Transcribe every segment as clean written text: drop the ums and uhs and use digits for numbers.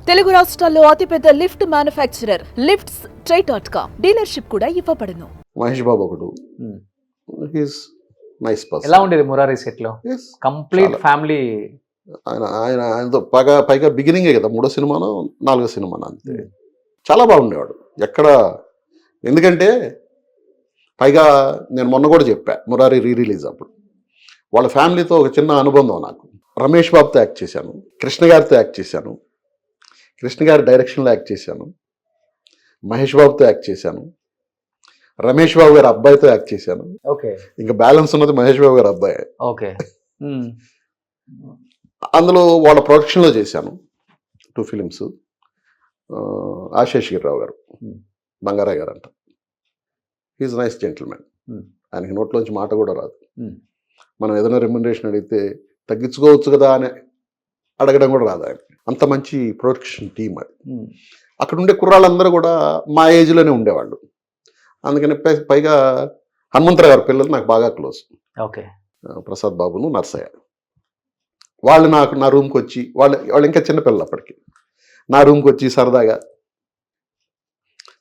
తెలుగు రాష్ట్రాల్లో అతిపెద్ద lift manufacturer lifts ట్రై.com dealership కూడా ఇవ్వబడును. మహేష్ బాబు ఒకడు, హీస్ నైస్ పర్సన్. ఎలా ఉండేది మురారి సెట్ లో? Complete family. ఆయనతో పైగా బిగినింగే కదా, 3వ సినిమానో 4వ సినిమానో అంతే. చాలా బాగుండేవాడు ఎక్కడ. ఎందుకంటే పైగా నేను మొన్న కూడా చెప్పా, మురారి రిలీజ్ అప్పుడు వాళ్ళ ఫ్యామిలీతో ఒక చిన్న అనుబంధం నాకు. రమేష్ బాబుతో యాక్ట్ చేశాను, కృష్ణ గారితో యాక్ట్ చేశాను, కృష్ణ గారి డైరెక్షన్లో యాక్ట్ చేశాను, మహేష్ బాబుతో యాక్ట్ చేశాను, రమేష్ బాబు గారి అబ్బాయితో యాక్ట్ చేశాను. ఓకే, ఇంకా బ్యాలెన్స్ ఉన్నది మహేష్ బాబు గారి అబ్బాయి. ఓకే. అందులో వాళ్ళ ప్రొడక్షన్లో చేశాను 2 ఫిలిమ్స్. ఆశేష్ గిరిరావు గారు, బంగారాయ్ గారు అంట. He's nice gentleman. ఆయనకి నోట్లోంచి మాట కూడా రాదు. మనం ఏదైనా రెమ్యునరేషన్ అడిగితే తగ్గించుకోవచ్చు కదా అని అడగడం కూడా రాదు ఆయన. అంత మంచి ప్రొడక్షన్ టీమ్ అది. అక్కడ ఉండే కుర్రాళ్ళందరూ కూడా మా ఏజ్లోనే ఉండేవాళ్ళు. అందుకని పైగా హనుమంతరావు గారి పిల్లలు నాకు బాగా క్లోజ్. ఓకే, ప్రసాద్ బాబును, నర్సయ్య. వాళ్ళు నా రూమ్కి వచ్చి, వాళ్ళు ఇంకా చిన్నపిల్లలు అప్పటికి, నా రూమ్కి వచ్చి సరదాగా,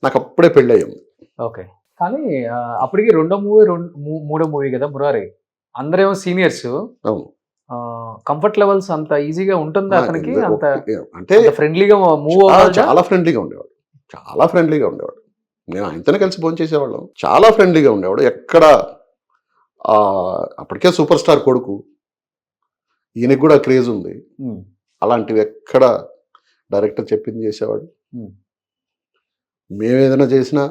నాకు అప్పుడే పెళ్ళి అయ్యింది. ఓకే. కానీ అప్పటికి మూడో మూవీ కదా మురారి. అందరేమో సీనియర్స్. అవును. కంఫర్ట్ లెవెల్స్ అంత ఈజీగా ఉంటుందా అతనికి? అంత అంటే ఫ్రెండ్లీగా మూవ్ అవ్వాలి. చాలా ఫ్రెండ్లీగా ఉండేవాడు, చాలా ఫ్రెండ్లీగా ఉండేవాడు. నేను ఆయనతోనే కలిసి భోజనం చేసేవాళ్ళం. చాలా ఫ్రెండ్లీగా ఉండేవాడు. ఎక్కడ అప్పటికే సూపర్ స్టార్ కొడుకు, ఈయనకి కూడా క్రేజ్ ఉంది. అలాంటివి ఎక్కడ డైరెక్టర్ చెప్పింది చేసేవాడు. మేమేదైనా చేసినా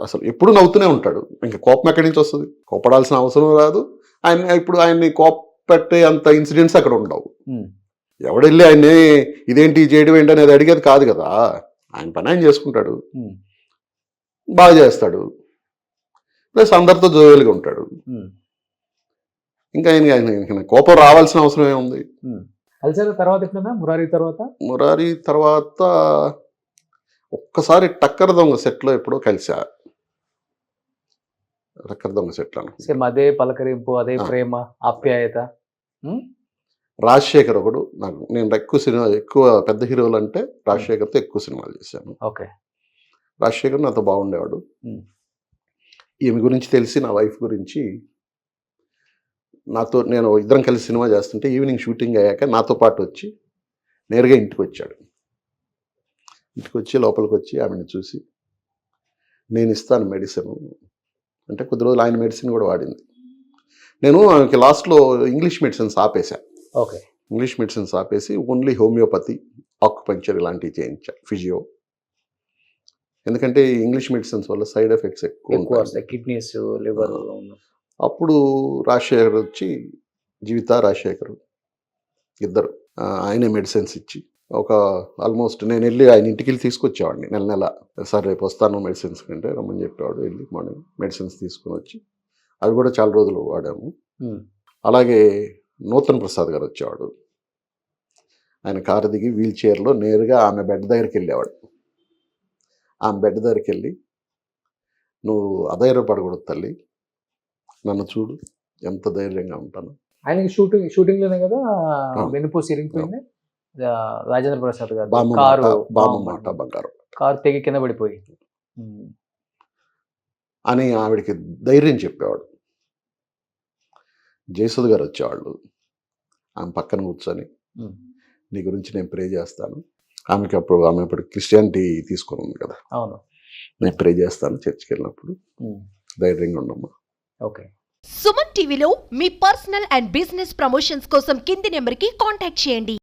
అసలు ఎప్పుడు నవ్వుతూనే ఉంటాడు. ఇంకా కోపం ఎక్కడి నుంచి వస్తుంది? కోపడాల్సిన అవసరం రాదు. ఆయన్ని కోపపెట్టే అంత ఇన్సిడెంట్స్ అక్కడ ఉండవు. ఎవడెళ్ళి ఆయన్ని ఇదేంటి చేయడం ఏంటి అనేది అడిగేది కాదు కదా. ఆయన పని ఆయన చేసుకుంటాడు, బాగా చేస్తాడు, ప్లస్ అందరితో జోయల్గా ఉంటాడు. ఇంకా ఆయన కోపం రావాల్సిన అవసరం ఏముంది? కలిసారు తర్వాత ఎప్పుడైనా మురారి తర్వాత ఒక్కసారి టక్కర్ దొంగ సెట్లో ఎప్పుడో కలిసా. టక్కర్ దొంగ సెట్లో అదే పలకరింపు, అదే ప్రేమ, ఆప్యాయత. రాజశేఖర్ ఒకడు నాకు, నేను ఎక్కువ పెద్ద హీరోలు అంటే రాజశేఖర్తో ఎక్కువ సినిమాలు చేశాను. ఓకే. రాజశేఖర్ నాతో బాగుండేవాడు. ఈమె గురించి తెలిసి, నా వైఫ్ గురించి నేను ఇద్దరం కలిసి సినిమా చేస్తుంటే ఈవినింగ్ షూటింగ్ అయ్యాక నాతో పాటు వచ్చి నేరుగా ఇంటికి వచ్చాడు. ఇంటికి వచ్చి లోపలికి వచ్చి ఆమెను చూసి, నేను ఇస్తాను మెడిసిన్ అంటే, కొద్ది రోజులు ఆయన మెడిసిన్ కూడా వాడింది. నేను ఆమెకి లాస్ట్లో ఇంగ్లీష్ మెడిసిన్స్ ఆపేశా. ఓకే. ఇంగ్లీష్ మెడిసిన్స్ ఆపేసి ఓన్లీ హోమియోపతి, ఆక్యుపంక్చర్ ఇలాంటివి చేయించా, ఫిజియో. ఎందుకంటే ఇంగ్లీష్ మెడిసిన్స్ వల్ల సైడ్ ఎఫెక్ట్స్ ఎక్కువ, కిడ్నీస్, లివర్. అప్పుడు రాజశేఖర్ వచ్చి, జీవిత రాజశేఖర్ ఇద్దరు ఆయనే మెడిసిన్స్ ఇచ్చి, ఒక ఆల్మోస్ట్ నేను వెళ్ళి ఆయన ఇంటికి వెళ్ళి తీసుకొచ్చేవాడిని నెల. సార్ రేపు వస్తాను మెడిసిన్స్ కంటే రమ్మని చెప్పేవాడు. వెళ్ళి మార్నింగ్ మెడిసిన్స్ తీసుకుని వచ్చి అవి కూడా చాలా రోజులు వాడాము. అలాగే నూతన్ ప్రసాద్ గారు వచ్చేవాడు. ఆయన కారు దిగి వీల్ చైర్లో నేరుగా ఆమె బెడ్ దగ్గరికి వెళ్ళేవాడు. ఆమె బెడ్ దగ్గరికి వెళ్ళి, నువ్వు అధైర్యపడకూడదు తల్లి, నన్ను చూడు ఎంత ధైర్యంగా ఉంటాను. ఆయనకి షూటింగ్ లోనే కదా వెనుపూసి ఇరిగిపోయింది. రాజేంద్ర ప్రసాద్ గారు బామ్మ బంగారం కారు తెగి కింద పడిపోయి అని ఆవిడకి ధైర్యం చెప్పేవాడు. జయసుధ గారు వచ్చేవాళ్ళు, ఆమె పక్కన కూర్చొని, నీ గురించి నేను ప్రే చేస్తాను. ఆమె ఇప్పుడు క్రిస్టియానిటీ తీసుకొని ఉంది కదా. అవును. నేను ప్రే చేస్తాను చర్చికి వెళ్ళినప్పుడు, ధైర్యంగా ఉండమ్మా. ఓకే. సుమన్ టీవీలో మీ పర్సనల్ అండ్ బిజినెస్ ప్రమోషన్స్ కోసం కింది నెంబర్కి కాంటాక్ట్ చేయండి.